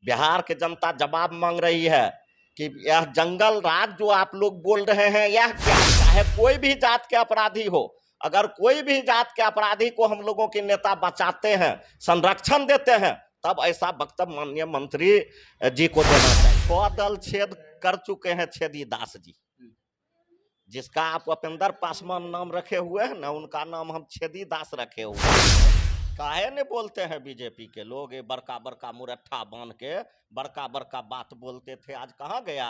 बिहार की जनता जवाब मांग रही है कि यह जंगल राज जो आप लोग बोल रहे हैं यह क्या, चाहे कोई भी जात के अपराधी हो, अगर कोई भी जात के अपराधी को हम लोगों के नेता बचाते हैं, संरक्षण देते हैं, तब ऐसा वक्तव्य माननीय मंत्री जी को देना चाहिए। 100 दल छेद कर चुके हैं छेदी दास जी, जिसका आप उपेंद्र पासवान नाम रखे हुए हैं ना, उनका नाम हम छेदी दास रखे हुए हैं। काहे ने बोलते हैं बीजेपी के लोग ये बड़का बड़का मुरट्ठा बांध के बड़का बड़का बात बोलते थे, आज कहाँ गया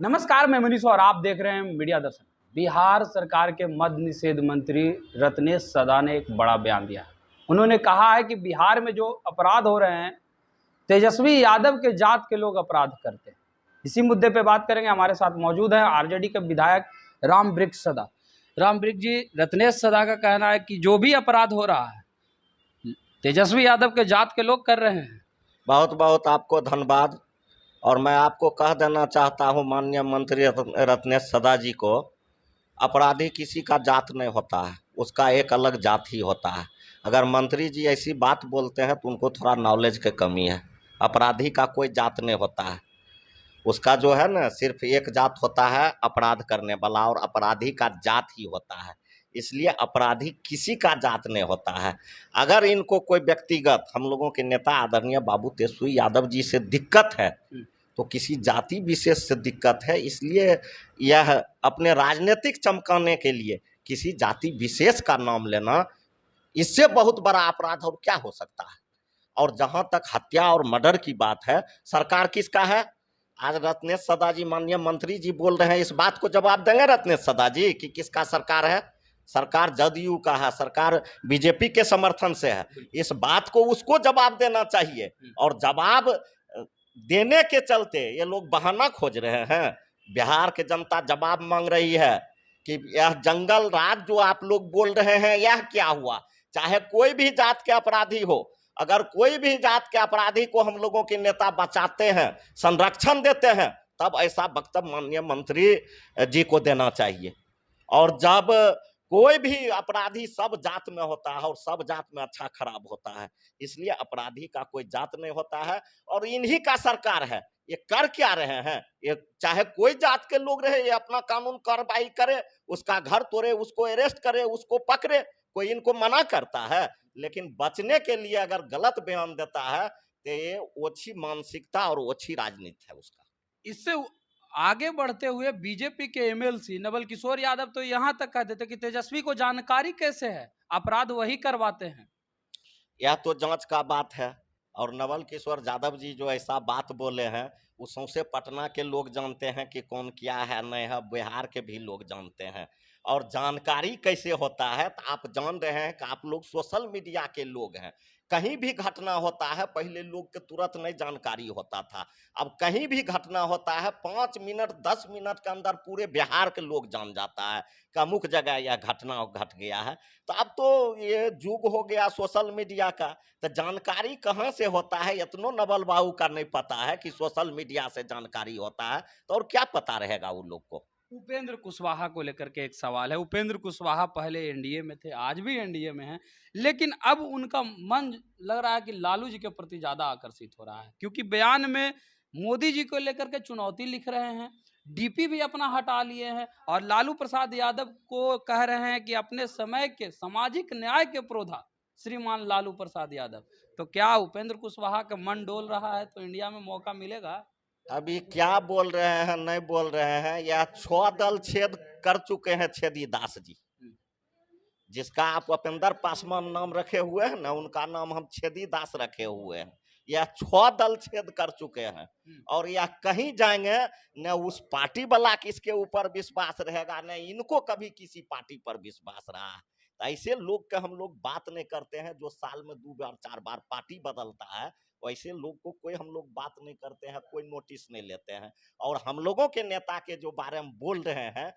नमस्कार, मैं मनीष और आप देख रहे हैं मीडिया दर्शन। बिहार सरकार के मद्य निषेध मंत्री रत्नेश सदा ने एक बड़ा बयान दिया है। उन्होंने कहा है कि बिहार में जो अपराध हो रहे हैं, तेजस्वी यादव के जात के लोग अपराध करते हैं। इसी मुद्दे पे बात करेंगे। हमारे साथ मौजूद हैं आरजेडी के विधायक राम वृक्ष सदा। राम वृक्ष जी, रत्नेश सदा का कहना है कि जो भी अपराध हो रहा है तेजस्वी यादव के जात के लोग कर रहे हैं। बहुत बहुत आपको धन्यवाद। और मैं आपको कह देना चाहता हूं माननीय मंत्री रत्नेश सदा जी को, अपराधी किसी का जात नहीं होता है, उसका एक अलग जात ही होता है। अगर मंत्री जी ऐसी बात बोलते हैं तो उनको थोड़ा नॉलेज की कमी है। अपराधी का कोई जात नहीं होता है, उसका जो है ना सिर्फ एक जात होता है, अपराध करने वाला, और अपराधी का जात ही होता है। इसलिए अपराधी किसी का जात नहीं होता है। अगर इनको कोई व्यक्तिगत हम लोगों के नेता आदरणीय बाबू तेजस्वी यादव जी से दिक्कत है तो किसी जाति विशेष से दिक्कत है, इसलिए यह अपने राजनीतिक चमकाने के लिए किसी जाति विशेष का नाम लेना, इससे बहुत बड़ा अपराध और क्या हो सकता है। और जहां तक हत्या और मर्डर की बात है, सरकार किसका है? आज रत्नेश सदा जी माननीय मंत्री जी बोल रहे हैं, इस बात को जवाब देंगे रत्नेश सदा जी कि किसका सरकार है? सरकार जदयू का है, सरकार बीजेपी के समर्थन से है। इस बात को उसको जवाब देना चाहिए। और जवाब देने के चलते ये लोग बहाना खोज रहे हैं। बिहार की जनता जवाब मांग रही है कि यह जंगल राज जो आप लोग बोल रहे हैं यह क्या हुआ, चाहे कोई भी जात के अपराधी हो, अगर कोई भी जात के अपराधी को हम लोगों के नेता बचाते हैं, संरक्षण देते हैं, तब ऐसा वक्तव्य माननीय मंत्री जी को देना चाहिए। और जब कोई भी अपराधी सब जात में होता है और सब जात में अच्छा खराब होता है, इसलिए अपराधी का कोई जात नहीं होता है। और इन्हीं का सरकार है, ये कर क्या रहे हैं? ये चाहे कोई जात के लोग रहे, ये अपना कानून कार्रवाई करे, उसका घर तोड़े, उसको अरेस्ट करे, उसको पकड़े, कोई इनको मना करता है? लेकिन बचने के लिए अगर गलत बयान देता है तो ये ओछी मानसिकता और ओछी राजनीति है उसका। इससे आगे बढ़ते हुए बीजेपी के एमएलसी नवल किशोर यादव तो यहां तक कहते थे कि तेजस्वी को जानकारी कैसे है, अपराध वही करवाते हैं। यह तो जांच का बात है। और नवल किशोर यादव जी जो ऐसा बात बोले हैं, वो सौंसे पटना के लोग जानते हैं कि कौन क्या है नहीं है, बिहार के भी लोग जानते हैं। और जानकारी कैसे होता है तो आप जान रहे हैं कि आप लोग सोशल मीडिया के लोग हैं। कहीं भी घटना होता है पहले लोग के तुरंत नहीं जानकारी होता था, अब कहीं भी घटना होता है 5 मिनट 10 मिनट के अंदर पूरे बिहार के लोग जान जाता है कि अमुक जगह यह घटना घट गया है। तो अब तो ये युग हो गया सोशल मीडिया का, तो जानकारी कहाँ से होता है इतनो नवल बाबू का नहीं पता है कि सोशल मीडिया से जानकारी होता है, तो और क्या पता रहेगा उन लोग को। उपेंद्र कुशवाहा को लेकर के एक सवाल है। उपेंद्र कुशवाहा पहले एनडीए में थे, आज भी एनडीए में हैं, लेकिन अब उनका मन लग रहा है कि लालू जी के प्रति ज्यादा आकर्षित हो रहा है, क्योंकि बयान में मोदी जी को लेकर के चुनौती लिख रहे हैं, डीपी भी अपना हटा लिए हैं और लालू प्रसाद यादव को कह रहे हैं कि अपने समय के सामाजिक न्याय के प्रोधा श्रीमान लालू प्रसाद यादव। तो क्या उपेंद्र कुशवाहा का मन डोल रहा है तो इंडिया में मौका मिलेगा? अभी क्या बोल रहे हैं नहीं बोल रहे हैं, यह 6 दल छेद कर चुके हैं छेदी दास जी, जिसका आप उपेंद्र पासवान नाम रखे हुए हैं ना, उनका नाम हम छेदी दास रखे हुए हैं। यह 6 दल छेद कर चुके हैं और यह कहीं जाएंगे न उस पार्टी वाला किसके ऊपर विश्वास रहेगा, न इनको कभी किसी पार्टी पर विश्वास रहा है। तो ऐसे लोग का हम लोग बात नहीं करते हैं जो साल में 2 बार 4 बार पार्टी बदलता है, वैसे लोग को कोई हम लोग बात नहीं करते हैं, कोई नोटिस नहीं लेते हैं। और हम लोगों के नेता के जो बारे में बोल रहे हैं,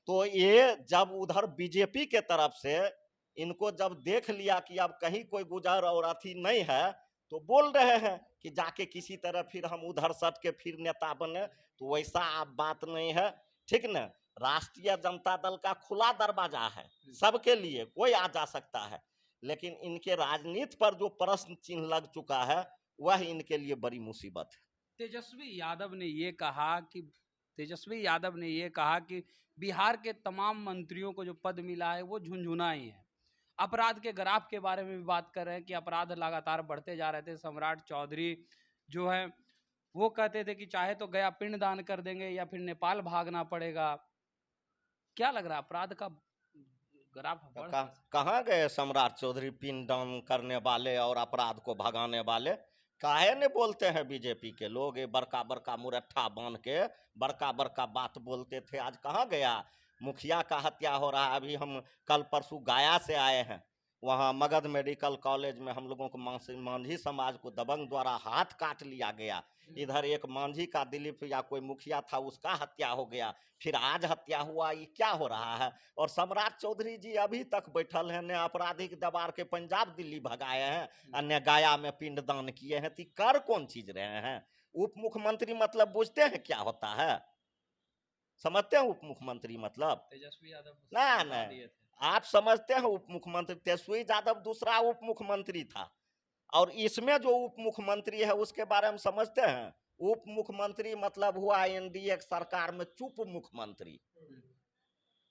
तो ये जब उधर बीजेपी के तरफ से इनको जब देख लिया कि अब कहीं कोई गुजर और अथी नहीं है, तो बोल रहे हैं कि जाके किसी तरह फिर हम उधर सट के फिर नेता बने, तो वैसा आप बात नहीं है, ठीक ना। राष्ट्रीय जनता दल का खुला दरवाजा है सबके लिए, कोई आ जा सकता है, लेकिन इनके राजनीति पर जो प्रश्न चिन्ह लग चुका है वह इनके लिए बड़ी मुसीबत है। तेजस्वी यादव ने ये कहा कि बिहार के तमाम मंत्रियों को जो पद मिला है वो झुनझुना ही है। अपराध के ग्राफ के बारे में भी बात कर रहे हैं कि अपराध लगातार बढ़ते जा रहे थे। सम्राट चौधरी जो है वो कहते थे कि चाहे तो गया पिंड दान कर देंगे या फिर नेपाल भागना पड़ेगा। क्या लग रहा है अपराध का ग्राफ बढ़ कहाँ गए सम्राट चौधरी, पिंडदान करने वाले और अपराध को भगाने वाले? काहे ने बोलते हैं बीजेपी के लोग, ये बड़का बड़का मुरट्ठा बांध के बड़का बड़का बात बोलते थे, आज कहाँ गया? मुखिया का हत्या हो रहा है। अभी हम कल परसों गया से आए हैं, वहाँ मगध मेडिकल कॉलेज में हम लोगों को मांझी समाज को दबंग द्वारा हाथ काट लिया गया। इधर एक मांझी का दिलीप या कोई मुखिया था उसका हत्या हो गया, फिर आज हत्या हुआ। ये क्या हो रहा है? और सम्राट चौधरी जी अभी तक बैठल हैं, ने आपराधिक दबार के पंजाब दिल्ली भगाए हैं, अन्य गया में पिंडदान किए हैं। तो कर कौन चीज रहे हैं? उप मुख्यमंत्री मतलब बुझते हैं क्या होता है? समझते हैं उप मुख्यमंत्री मतलब? तेजस्वी यादव ना आप समझते हैं उप मुख्यमंत्री? तेजस्वी यादव दूसरा उप मुख्यमंत्री था, और इसमें जो उप मुख्यमंत्री है उसके बारे में समझते हैं? उप मुख्यमंत्री मतलब हुआ एनडीए सरकार में चुप मुख्यमंत्री।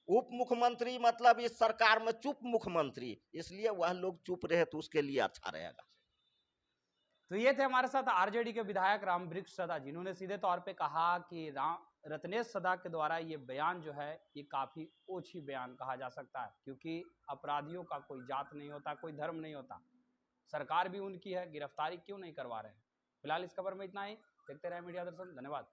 उप मुख्यमंत्री मतलब इस सरकार में चुप मुख्यमंत्री, इसलिए वह लोग चुप रहे तो उसके लिए अच्छा रहेगा। तो ये थे हमारे साथ आरजेडी के विधायक रामवृक्ष सदा, जिन्होंने सीधे तौर पे कहा कि रत्नेश सदा के द्वारा ये बयान जो है ये काफी ओछी बयान कहा जा सकता है, क्योंकि अपराधियों का कोई जात नहीं होता, कोई धर्म नहीं होता। सरकार भी उनकी है, गिरफ्तारी क्यों नहीं करवा रहे हैं? फिलहाल इस खबर में इतना ही। देखते रहे मीडिया दर्शन। धन्यवाद।